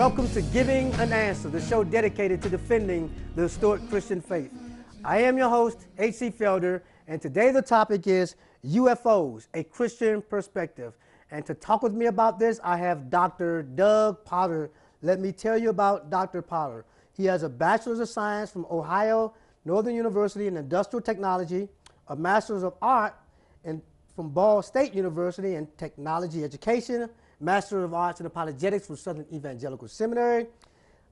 Welcome to Giving an Answer, the show dedicated to defending the historic Christian faith. I am your host, H.C. Felder, and today the topic is UFOs, a Christian perspective. And to talk with me about this, I have Dr. Doug Potter. Let me tell you about Dr. Potter. He has a Bachelor's of Science from Ohio Northern University in Industrial Technology, a Master's of Art from Ball State University in Technology Education, Master of Arts in Apologetics from Southern Evangelical Seminary,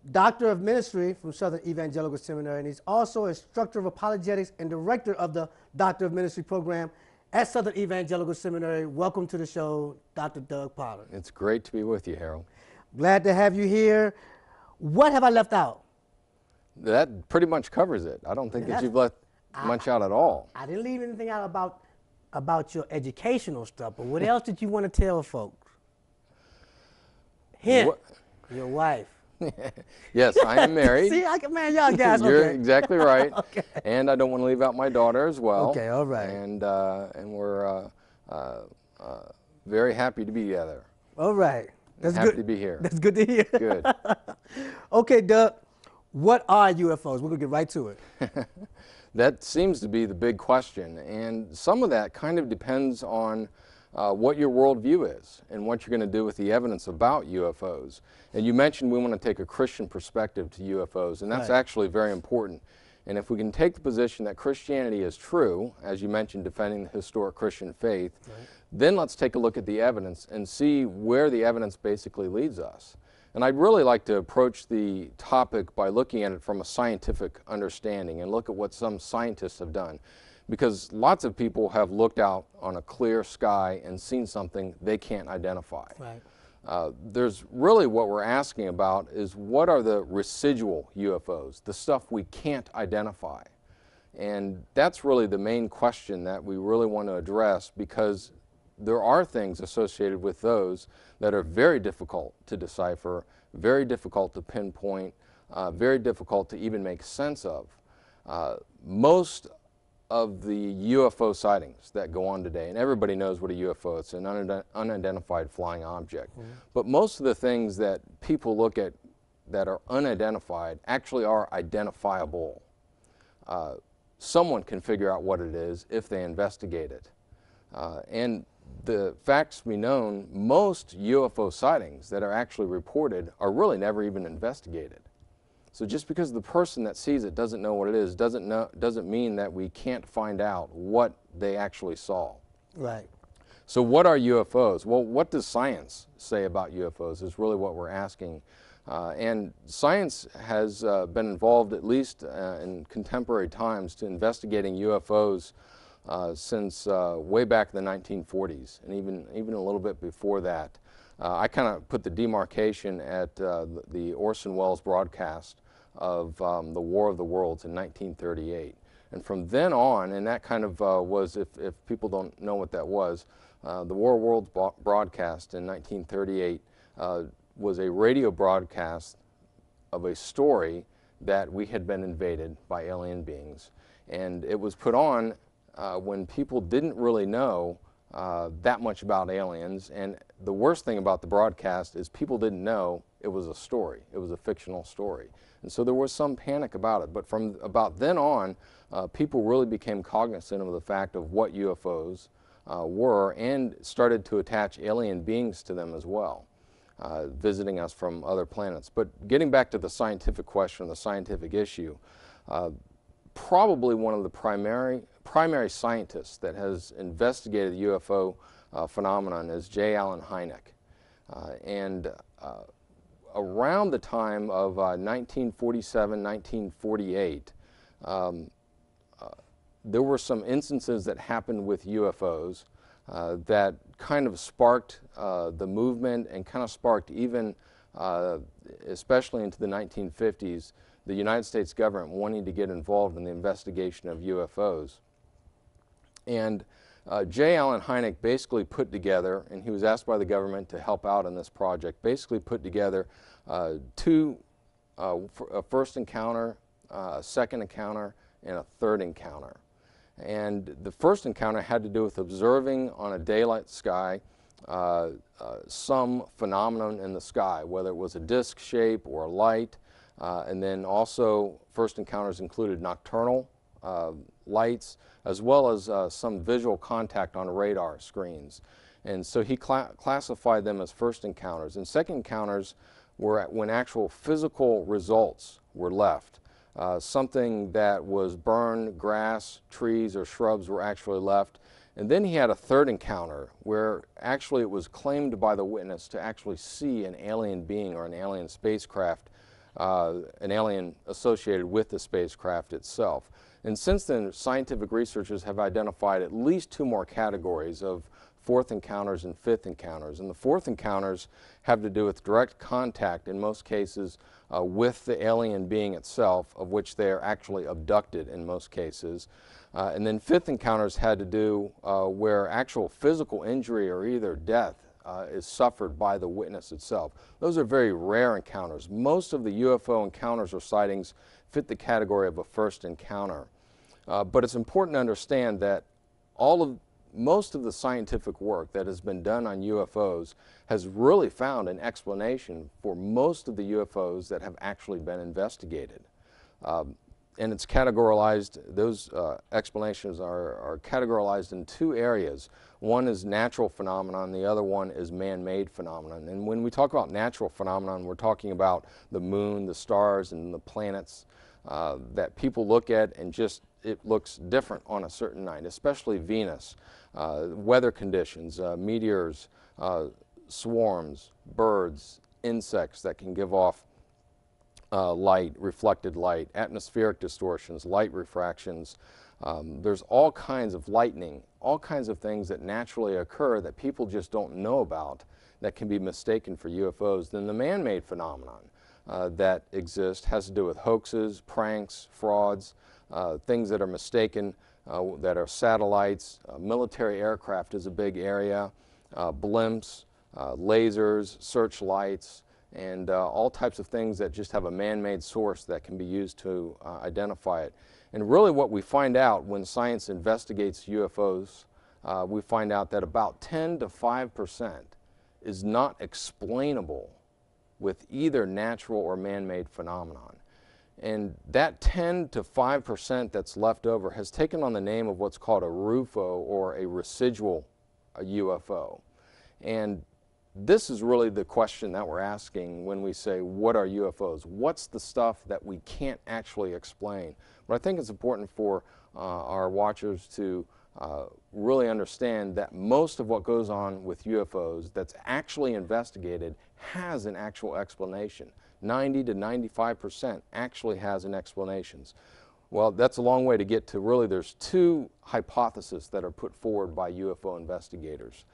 Doctor of Ministry from Southern Evangelical Seminary, and he's also instructor of apologetics and director of the Doctor of Ministry program at Southern Evangelical Seminary. Welcome to the show, Dr. Doug Potter. It's great to be with you, Harold. Glad to have you here. What have I left out? That pretty much covers it. I don't think that you've left much out at all. I didn't leave anything out about your educational stuff, but what else did you want to tell folks? Hint, your wife. Yes, I am married. See, man, y'all guys, You're okay. exactly right. Okay. And I don't want to leave out my daughter as well. Okay, all right. And we're very happy to be together. All right. That's happy good to be here. That's good to hear. Good. Okay, Doug, what are UFOs? We're going to get right to it. That seems to be the big question. And some of that kind of depends on what your worldview is and what you're going to do with the evidence about UFOs. And you mentioned we want to take a Christian perspective to UFOs, and that's Right. actually very important. And if we can take the position that Christianity is true, as you mentioned, defending the historic Christian faith, Right. then let's take a look at the evidence and see where the evidence basically leads us. And I'd really like to approach the topic by looking at it from a scientific understanding and look at what some scientists have done. Because lots of people have looked out on a clear sky and seen something they can't identify. Right. There's really what we're asking about is what are the residual UFOs, the stuff we can't identify. And that's really the main question that we really want to address, because there are things associated with those that are very difficult to decipher, very difficult to pinpoint, very difficult to even make sense of. Most of the UFO sightings that go on today, and everybody knows what a UFO is, it's an unidentified flying object. Mm-hmm. But most of the things that people look at that are unidentified actually are identifiable. Someone can figure out what it is if they investigate it. And the facts be known, most UFO sightings that are actually reported are really never even investigated. So just because the person that sees it doesn't know what it is doesn't mean that we can't find out what they actually saw. Right. So what are UFOs? Well, what does science say about UFOs is really what we're asking. And science has been involved, at least in contemporary times, to investigating UFOs since way back in the 1940s, and even a little bit before that. I kind of put the demarcation at the Orson Welles broadcast of the War of the Worlds in 1938. And from then on, and that kind of was, if people don't know what that was, the War of Worlds broadcast in 1938 was a radio broadcast of a story that we had been invaded by alien beings. And it was put on when people didn't really know that much about aliens. And the worst thing about the broadcast is people didn't know it was a story. It was a fictional story. And so there was some panic about it. But from about then on, people really became cognizant of the fact of what UFOs were, and started to attach alien beings to them as well, visiting us from other planets. But getting back to the scientific question, the scientific issue, probably one of the primary scientists that has investigated the UFO phenomenon is J. Allen Hynek. Around the time of 1947, 1948, there were some instances that happened with UFOs that kind of sparked the movement, and kind of sparked even, especially into the 1950s, the United States government wanting to get involved in the investigation of UFOs. And J. Allen Hynek basically put together, and he was asked by the government to help out in this project, basically put together a first encounter, a second encounter, and a third encounter. And the first encounter had to do with observing on a daylight sky some phenomenon in the sky, whether it was a disk shape or a light. And then also first encounters included nocturnal lights, as well as some visual contact on radar screens. And so he classified them as first encounters. And second encounters were when actual physical results were left. Something that was burned, grass, trees, or shrubs were actually left. And then he had a third encounter where actually it was claimed by the witness to actually see an alien being or an alien spacecraft, an alien associated with the spacecraft itself. And since then, scientific researchers have identified at least 2 more categories of fourth encounters and fifth encounters. And the fourth encounters have to do with direct contact, in most cases, with the alien being itself, of which they are actually abducted in most cases. And then fifth encounters had to do where actual physical injury or either death is suffered by the witness itself. Those are very rare encounters. Most of the UFO encounters or sightings fit the category of a first encounter. But it's important to understand that most of the scientific work that has been done on UFOs has really found an explanation for most of the UFOs that have actually been investigated. And it's categorized, those explanations are categorized in 2 areas. One is natural phenomenon, the other one is man-made phenomenon. And when we talk about natural phenomenon, we're talking about the moon, the stars, and the planets that people look at and just it looks different on a certain night, especially Venus. Weather conditions, meteors, swarms, birds, insects that can give off light, reflected light, atmospheric distortions, light refractions. There's all kinds of lightning, all kinds of things that naturally occur that people just don't know about that can be mistaken for UFOs. Then the man-made phenomenon that exist has to do with hoaxes, pranks, frauds, things that are mistaken, that are satellites. Military aircraft is a big area, blimps, lasers, searchlights, and all types of things that just have a man-made source that can be used to identify it. And really what we find out when science investigates UFOs, we find out that about 10 to 5% is not explainable with either natural or man-made phenomenon. And that 10 to 5% that's left over has taken on the name of what's called a RUFO, or a residual UFO. And this is really the question that we're asking when we say, what are UFOs? What's the stuff that we can't actually explain? But I think it's important for our watchers to really understand that most of what goes on with UFOs that's actually investigated has an actual explanation. 90 to 95% actually has an explanation. Well, that's a long way to get to really there's 2 hypotheses that are put forward by UFO investigators.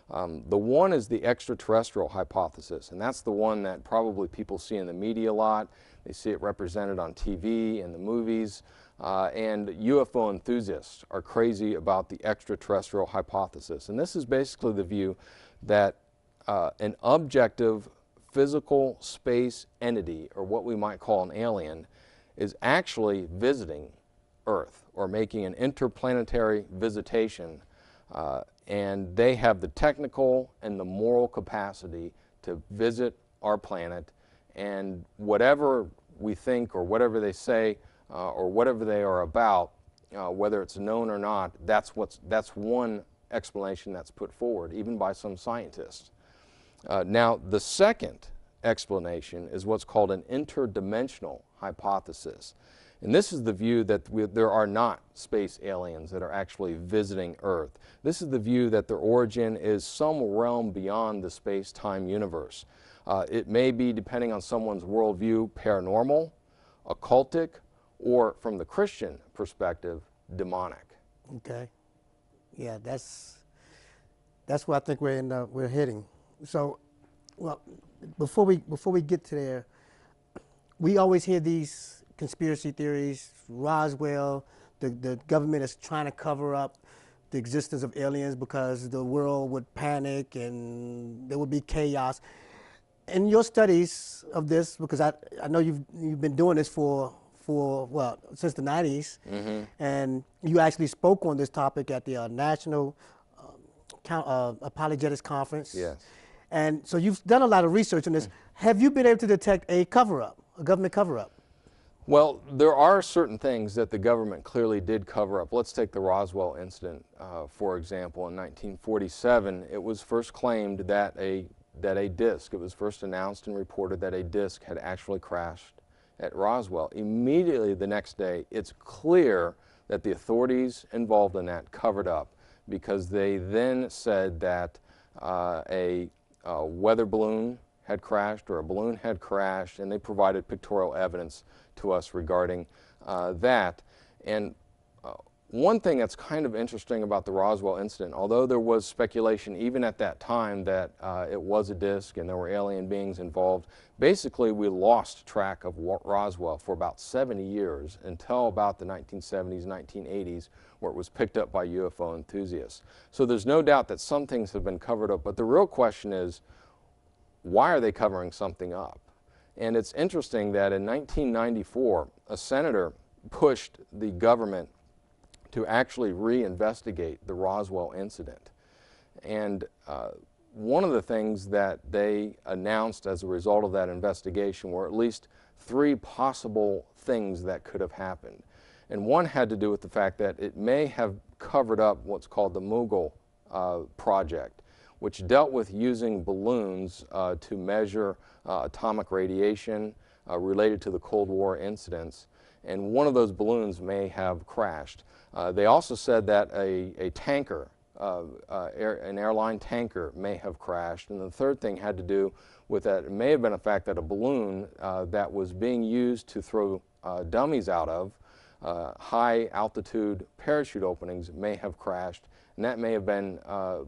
The one is the extraterrestrial hypothesis, and that's the one that probably people see in the media a lot. They see it represented on TV, in the movies, and UFO enthusiasts are crazy about the extraterrestrial hypothesis. And this is basically the view that an objective physical space entity, or what we might call an alien, is actually visiting Earth or making an interplanetary visitation, and they have the technical and the moral capacity to visit our planet, and whatever we think or whatever they say or whatever they are about, whether it's known or not, that's one explanation that's put forward, even by some scientists. Now, the second explanation is what's called an interdimensional hypothesis. And this is the view that there are not space aliens that are actually visiting Earth. This is the view that their origin is some realm beyond the space-time universe. It may be, depending on someone's worldview, paranormal, occultic, or from the Christian perspective, demonic. Okay. Yeah, that's where I think we're heading. So, well, before we get to there, we always hear these conspiracy theories. Roswell, the government is trying to cover up the existence of aliens because the world would panic and there would be chaos. In your studies of this, because I know you've been doing this for well, since the 90s, and you actually spoke on this topic at the National apologetics conference. Yes. And so you've done a lot of research on this. Have you been able to detect a cover-up, a government cover-up? Well, there are certain things that the government clearly did cover up. Let's take the Roswell incident, for example. In 1947, it was first claimed that a disc, it was first announced and reported that a disc had actually crashed at Roswell. Immediately the next day, it's clear that the authorities involved in that covered up, because they then said that a weather balloon had crashed, or a balloon had crashed, and they provided pictorial evidence to us regarding that. And one thing that's kind of interesting about the Roswell incident, although there was speculation even at that time that it was a disc and there were alien beings involved, basically we lost track of Roswell for about 70 years until about the 1970s, 1980s, where it was picked up by UFO enthusiasts. So there's no doubt that some things have been covered up, but the real question is, why are they covering something up? And it's interesting that in 1994, a senator pushed the government to actually reinvestigate the Roswell incident. And one of the things that they announced as a result of that investigation were at least 3 possible things that could have happened. And one had to do with the fact that it may have covered up what's called the Mughal project, which dealt with using balloons to measure atomic radiation related to the Cold War incidents. And one of those balloons may have crashed. They also said that a tanker, an airline tanker, may have crashed. And the third thing had to do with that it may have been a fact that a balloon that was being used to throw dummies out of high altitude parachute openings may have crashed. And that may have been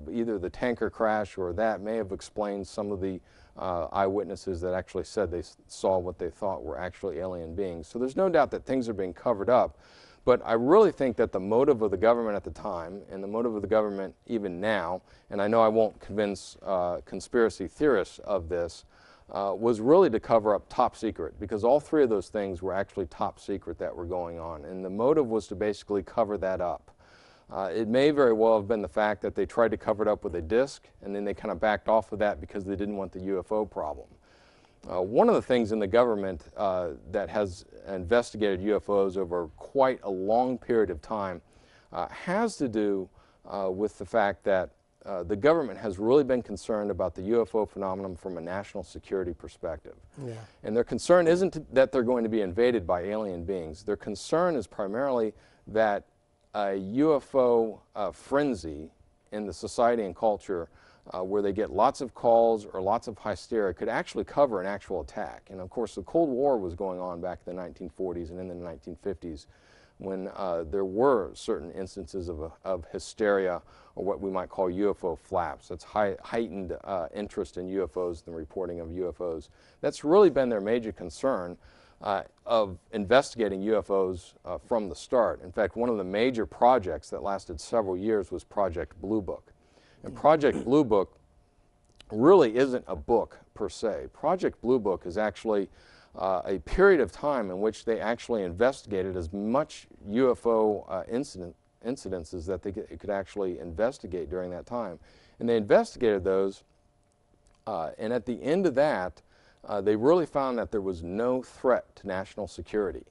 either the tanker crash, or that may have explained some of the eyewitnesses that actually said they saw what they thought were actually alien beings. So there's no doubt that things are being covered up. But I really think that the motive of the government at the time, and the motive of the government even now, and I know I won't convince conspiracy theorists of this, was really to cover up top secret, because all 3 of those things were actually top secret that were going on. And the motive was to basically cover that up. It may very well have been the fact that they tried to cover it up with a disc, and then they kind of backed off of that because they didn't want the UFO problem. One of the things in the government that has investigated UFOs over quite a long period of time has to do with the fact that the government has really been concerned about the UFO phenomenon from a national security perspective. Yeah. And their concern isn't that they're going to be invaded by alien beings. Their concern is primarily that a UFO frenzy in the society and culture where they get lots of calls or lots of hysteria could actually cover an actual attack. And of course the Cold War was going on back in the 1940s and in the 1950s, when there were certain instances of hysteria, or what we might call UFO flaps. That's heightened interest in UFOs and the reporting of UFOs. That's really been their major concern of investigating UFOs from the start. In fact, one of the major projects that lasted several years was Project Blue Book. And Project Blue Book really isn't a book per se. Project Blue Book is actually a period of time in which they actually investigated as much UFO incidences that they could actually investigate during that time. And they investigated those, and at the end of that, they really found that there was no threat to national security.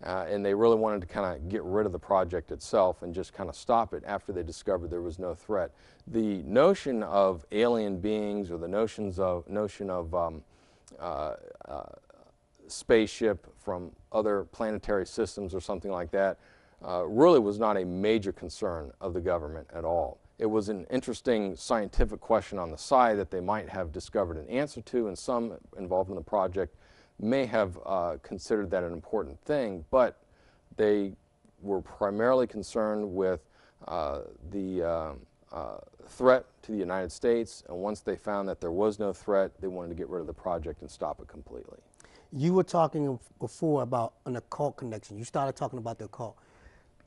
And they really wanted to kind of get rid of the project itself and just kind of stop it after they discovered there was no threat. The notion of alien beings, or the notion of spaceship from other planetary systems or something like that really was not a major concern of the government at all. It was an interesting scientific question on the side that they might have discovered an answer to, and some involved in the project may have considered that an important thing, but they were primarily concerned with the threat to the United States, and once they found that there was no threat, they wanted to get rid of the project and stop it completely. You were talking before about an occult connection. You started talking about the occult.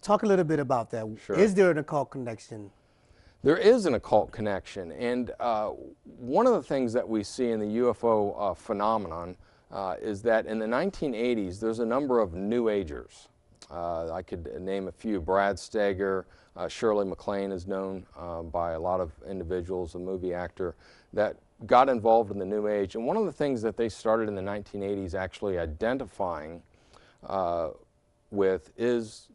Talk a little bit about that. Sure. Is there an occult connection? There is an occult connection, and one of the things that we see in the UFO phenomenon is that in the 1980s, there's a number of New Agers. I could name a few. Brad Steger, Shirley MacLaine is known by a lot of individuals, a movie actor, that got involved in the New Age. And one of the things that they started in the 1980s actually identifying with is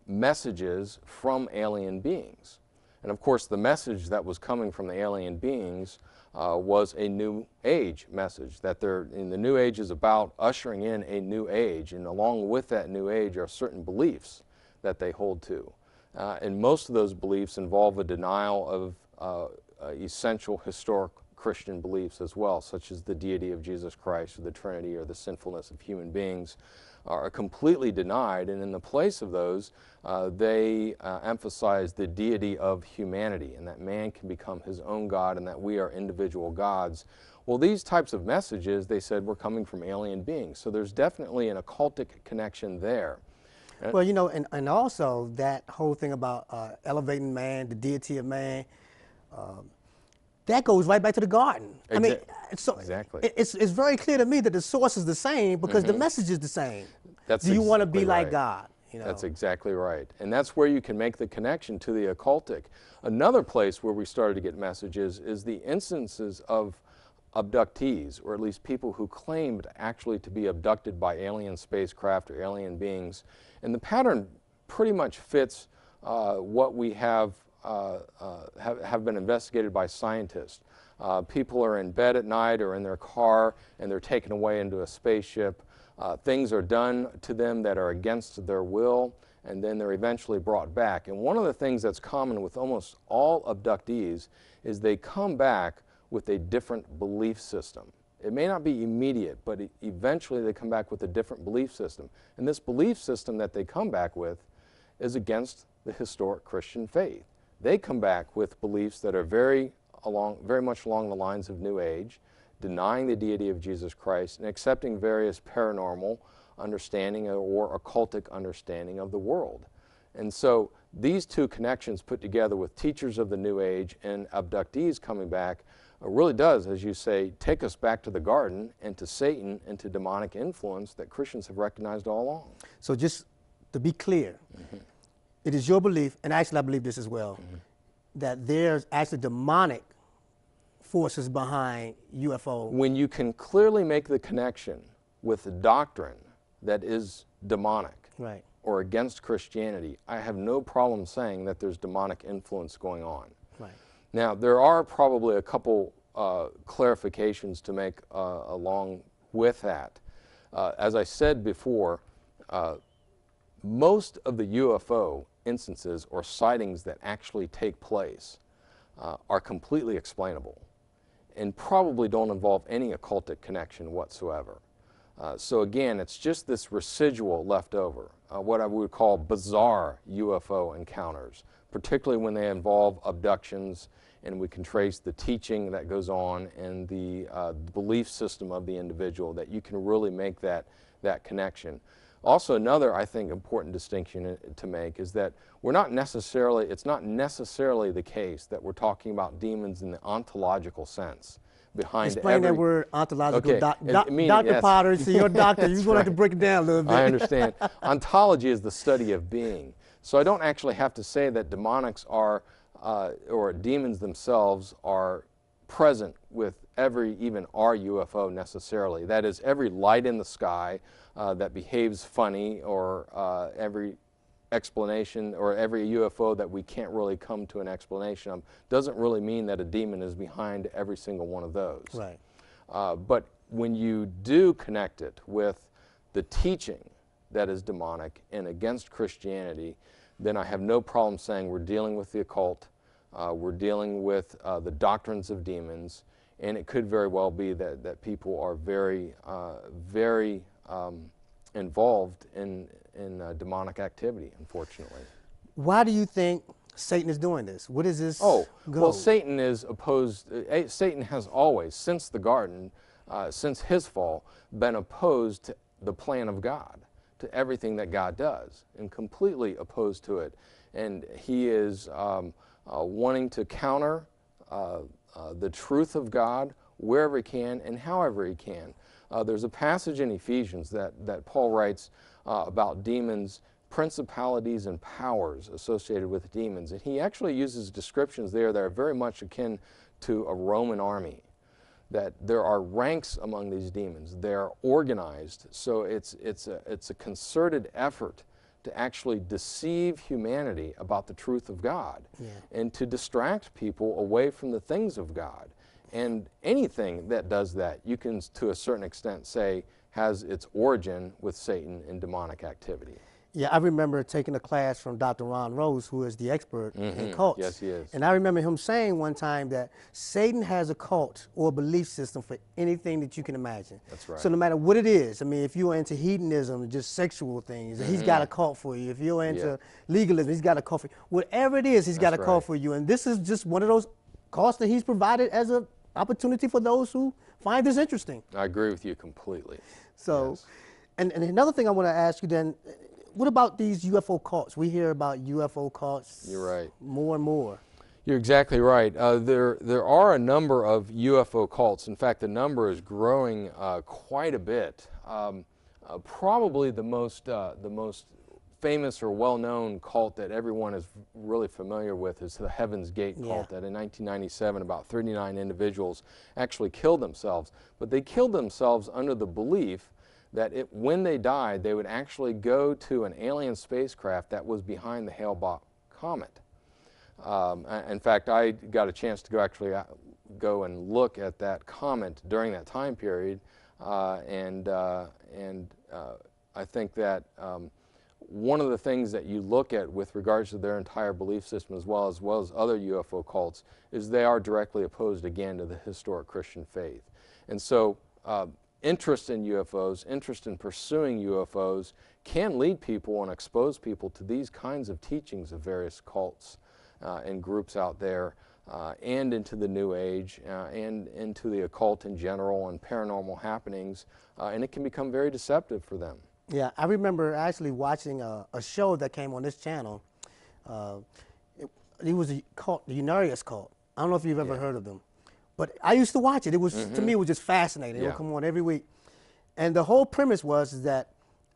messages from alien beings. And of course, the message that was coming from the alien beings was a New Age message, that the New Age is about ushering in a New Age, and along with that New Age are certain beliefs that they hold to. And most of those beliefs involve a denial of essential historic Christian beliefs as well, such as the deity of Jesus Christ or the Trinity or the sinfulness of human beings are completely denied, and in the place of those, they emphasize the deity of humanity, and that man can become his own God and that we are individual gods. Well, these types of messages, they said, were coming from alien beings, so there's definitely an occultic connection there. Well, you know, and also that whole thing about elevating man, the deity of man, that goes right back to the garden. I mean, so exactly. It's very clear to me that the source is the same because the message is the same. That's Do you want to be exactly like right. God? You know? That's exactly right. And that's where you can make the connection to the occultic. Another place where we started to get messages is the instances of abductees, or at least people who claimed actually to be abducted by alien spacecraft or alien beings. And the pattern pretty much fits what we have been investigated by scientists. People are in bed at night or in their car and they're taken away into a spaceship. Things are done to them that are against their will, and then they're eventually brought back. And one of the things that's common with almost all abductees is they come back with a different belief system. It may not be immediate, but eventually they come back with a different belief system. And this belief system that they come back with is against the historic Christian faith. They come back with beliefs that are very much along the lines of New Age, denying the deity of Jesus Christ and accepting various paranormal understanding or occultic understanding of the world. And so these two connections put together with teachers of the New Age and abductees coming back really does, as you say, take us back to the garden and to Satan and to demonic influence that Christians have recognized all along. So just to be clear, it is your belief, and actually I believe this as well, that there's actually demonic forces behind UFO. When you can clearly make the connection with the doctrine that is demonic, Right. or against Christianity, I have no problem saying that there's demonic influence going on. Right. Now, there are probably a couple clarifications to make along with that. As I said before, most of the UFO instances or sightings that actually take place are completely explainable and probably don't involve any occultic connection whatsoever. So again, it's just this residual left over, what I would call bizarre UFO encounters, particularly when they involve abductions and we can trace the teaching that goes on and the belief system of the individual, that you can really make that connection. Also, another, I think, important distinction to make is that it's not necessarily the case that we're talking about demons in the ontological sense. Explain that word, ontological. Okay. Dr. Yes. Potter, so you're a doctor, you're going to have to break it down a little bit. I understand. Ontology is the study of being. So I don't actually have to say that demonics are, or demons themselves are present with even our UFO necessarily. That is, every light in the sky that behaves funny, or every explanation, or every UFO that we can't really come to an explanation of, doesn't really mean that a demon is behind every single one of those. Right. But when you do connect it with the teaching that is demonic and against Christianity, then I have no problem saying we're dealing with the occult, we're dealing with the doctrines of demons, and it could very well be that people are very involved in demonic activity, unfortunately. Why do you think Satan is doing this? What is this goal? Well, Satan Satan has always, since the garden, since his fall, been opposed to the plan of God, to everything that God does, and completely opposed to it. And he is wanting to counter the truth of God wherever he can and however he can. There's a passage in Ephesians that Paul writes about demons principalities and powers associated with demons. And he actually uses descriptions there that are very much akin to a Roman army, that there are ranks among these demons. They're organized, so it's a concerted effort to actually deceive humanity about the truth of God, and to distract people away from the things of God. And anything that does that, you can, to a certain extent, say has its origin with Satan and demonic activity. Yeah, I remember taking a class from Dr. Ron Rose, who is the expert in cults. Yes, he is. And I remember him saying one time that Satan has a cult or a belief system for anything that you can imagine. That's right. So no matter what it is, I mean, if you're into hedonism, just sexual things, he's got a cult for you. If you're into legalism, he's got a cult for you. Whatever it is, he's got a cult for you. And this is just one of those cults that he's provided as an opportunity for those who find this interesting. I agree with you completely. So, yes. and another thing I want to ask you then, what about these UFO cults? We hear about UFO cults. You're right. More and more. You're exactly right. There are a number of UFO cults. In fact, the number is growing quite a bit. Probably the most famous or well-known cult that everyone is really familiar with is the Heaven's Gate cult. That in 1997, about 39 individuals actually killed themselves. But they killed themselves under the belief that when they died, they would actually go to an alien spacecraft that was behind the Hale-Bopp comet. In fact, I got a chance to go and look at that comet during that time period, and I think that one of the things that you look at with regards to their entire belief system, as well as other UFO cults, is they are directly opposed again to the historic Christian faith. And so interest in UFOs, interest in pursuing UFOs can lead people and expose people to these kinds of teachings of various cults and groups out there, and into the New Age, and into the occult in general, and paranormal happenings, and it can become very deceptive for them. Yeah, I remember actually watching a show that came on this channel. It was a cult, the Unarius cult. I don't know if you've ever heard of them. But I used to watch it. It was, to me, it was just fascinating. It would come on every week. And the whole premise was that,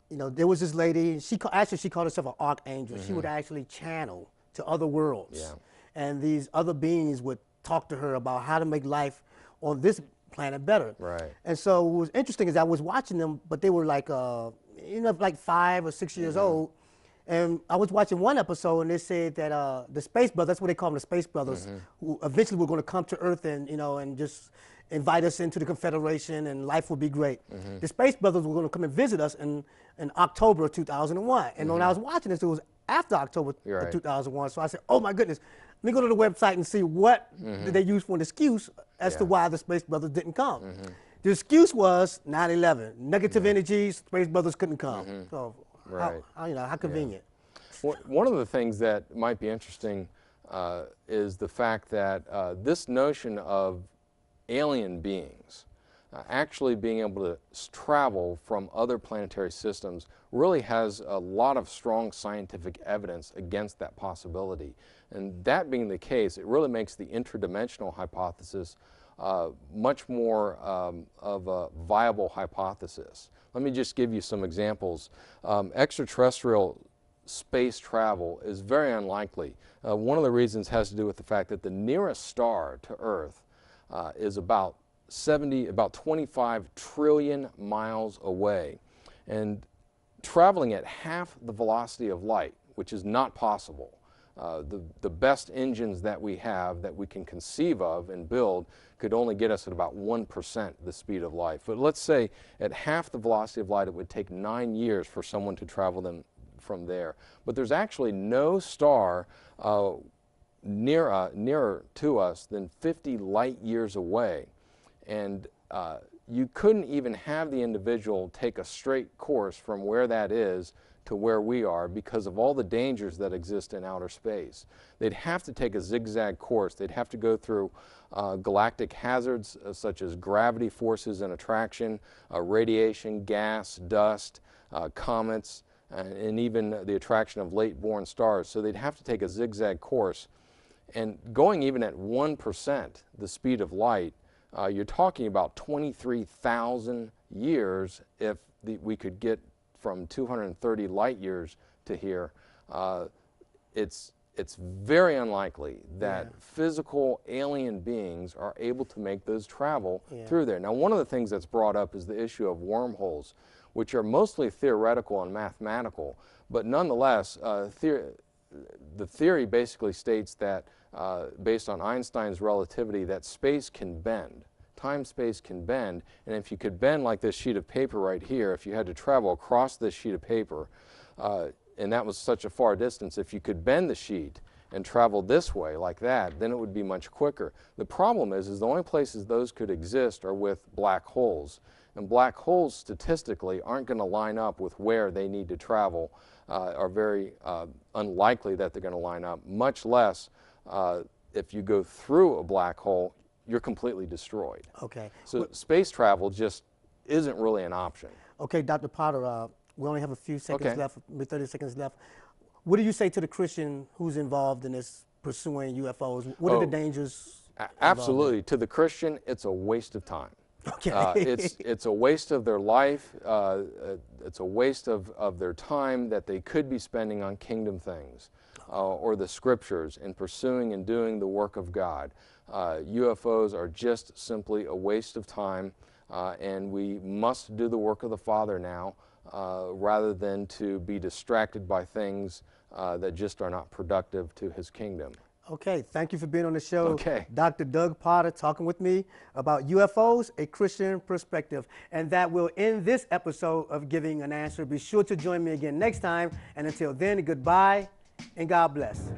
you know, there was this lady, she called herself an archangel. She would actually channel to other worlds. And these other beings would talk to her about how to make life on this planet better. Right. And so what was interesting is I was watching them, but they were like, you know, like 5 or 6 years old. And I was watching one episode, and they said that the Space Brothers, that's what they call them, the Space Brothers, who eventually were going to come to Earth and, you know, and just invite us into the Confederation, and life would be great. The Space Brothers were going to come and visit us in October of 2001. And when I was watching this, it was after October of 2001. So I said, oh my goodness, let me go to the website and see what did they use for an excuse as to why the Space Brothers didn't come. The excuse was 9/11, negative energies, Space Brothers couldn't come. So. How convenient. One of the things that might be interesting is the fact that this notion of alien beings actually being able to travel from other planetary systems really has a lot of strong scientific evidence against that possibility. And that being the case, it really makes the interdimensional hypothesis much more of a viable hypothesis. Let me just give you some examples. Extraterrestrial space travel is very unlikely. One of the reasons has to do with the fact that the nearest star to Earth is about 25 trillion miles away, and traveling at half the velocity of light, which is not possible. The best engines that we have, that we can conceive of and build, could only get us at about 1% the speed of light. But let's say at half the velocity of light, it would take 9 years for someone to travel them from there. But there's actually no star nearer to us than 50 light years away. And you couldn't even have the individual take a straight course from where that is to where we are because of all the dangers that exist in outer space. They'd have to take a zigzag course. They'd have to go through galactic hazards such as gravity forces and attraction, radiation, gas, dust, comets, and even the attraction of late-born stars. So they'd have to take a zigzag course. And going even at 1% the speed of light, you're talking about 23,000 years if we could get from 230 light years to here, it's very unlikely that physical alien beings are able to make those travel through there. Now, one of the things that's brought up is the issue of wormholes, which are mostly theoretical and mathematical, but nonetheless, the theory basically states that, based on Einstein's relativity, that space can bend. Time-space can bend, and if you could bend like this sheet of paper right here, if you had to travel across this sheet of paper, and that was such a far distance, if you could bend the sheet and travel this way like that, then it would be much quicker. The problem is the only places those could exist are with black holes. And black holes statistically aren't going to line up with where they need to travel, are very unlikely that they're going to line up, much less if you go through a black hole, you're completely destroyed. Okay. So space travel just isn't really an option. Okay, Dr. Potter, we only have a few seconds left, maybe 30 seconds left. What do you say to the Christian who's involved in this pursuing UFOs? What are the dangers? Absolutely. To the Christian, it's a waste of time. Okay. It's a waste of their life. It's a waste of their time that they could be spending on kingdom things or the scriptures and pursuing and doing the work of God. UFOs are just simply a waste of time, and we must do the work of the Father now rather than to be distracted by things that just are not productive to His kingdom. Okay, thank you for being on the show. Okay. Dr. Doug Potter talking with me about UFOs, a Christian perspective. And that will end this episode of Giving an Answer. Be sure to join me again next time. And until then, goodbye and God bless.